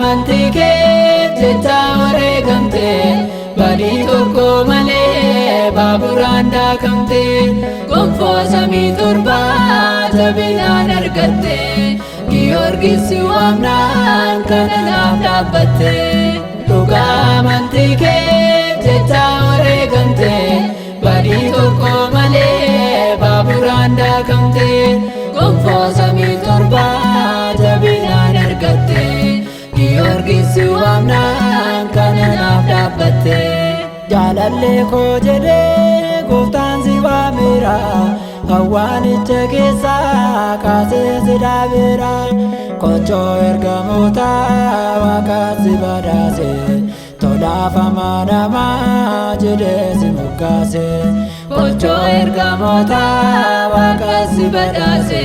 amantii kee jecha wareegamte badii tokko malee baaburaan daakamte gonfoo samii torbaa jabinaan argatte Giyoorgis si waamnaan kana naaf dhaabbatte dhugaa amantii kee jecha wareegamte badii tokko malee baaburaan daakamte gonfoo samii torbaa jabinaan argatte Giyoorgis si waamnaan kana naaf dhaabbatte jaalallee koo jedhee gooftaan si waameera awwaalicha keessaa kaasee si dhaabeera qochoo ergamoota Waaqaa si badhaase tolaaf amanamaa jedhee si moggaase qochoo ergamoota Waaqaa si badhaase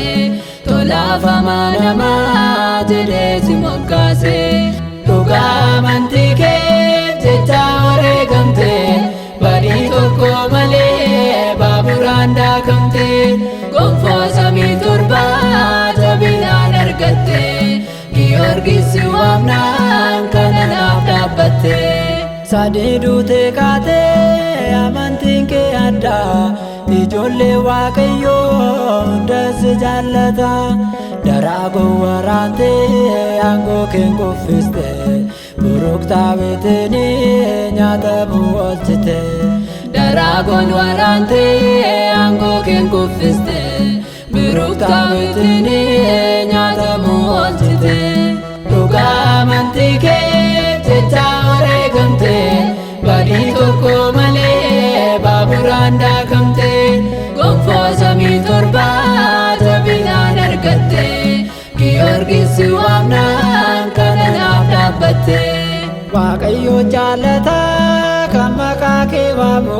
tolaaf amanamaa jedhee si moggaase dhugaa amantii kee jecha wareegamte badii tokko malee baaburaan daakamte gonfoo samii torbaa jabinaan argatte Giyoorgis si waamnaan kana naaf dhaabbatte sadii duutee kaatee amantiin kee addaa ijoollee Waaqayyoo hundas si jaallata daraagoo waraantee aangoo kee kuffiste buruktaawitanii nyaatamu oolchite daraagoon waraantee aangoo kee kuffiste buruktaawitanii nyaatamu oolchite dhugaa amantii kee jecha wareegamte badii tokko malee baaburaan daakamte gonfoo samii torbaa jabinaan argatte Giyoorgis si waamnaan kana naaf dhaabbatte Waaqayyo jaalataa kan maqaa kee waamu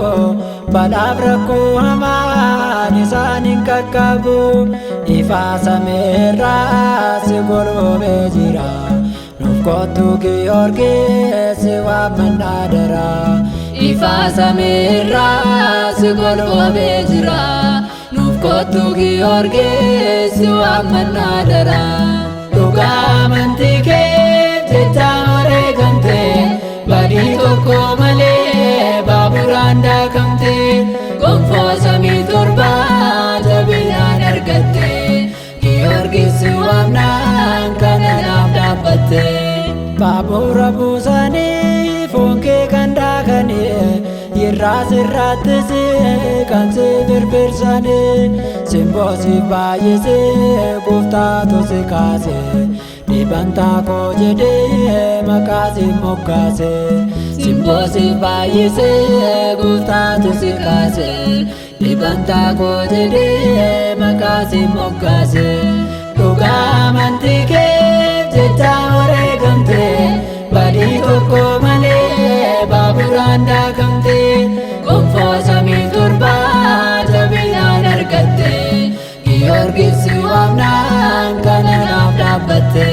balaaf rakkoo hamaan isaan hin qaqqabu ifaa samiirraa si golboobee jira nuuf kottu Giyoorgis si waamannaa dara ifaa samiirraa si golboobee jira nuuf kottu Giyoorgis si waamannaa dara dhugaa amantii kee jecha wareegamte badii tokko malee baaburaan daakamte gonfoo samii torbaa jabinaan argatte Giyoorgis si waamnaan kana naaf dhaabbatte baabura buusanii foon kee kan daakanii irraa sirraattis kan si birbirsanii simboo si baay'isee gooftaatu si kaase dhibantaa koo jedhee maqaa si moggaase simboo si baay'isee gooftaatu si kaase dhibantaa koo jedhee maqaa si moggaase dhugaa amantii kee jecha wareegamte badii tokko malee baaburaan daakamte gonfoo samii torbaa jabinaan argatte Giyoorgis si waamnaan kana naaf dhaabbatte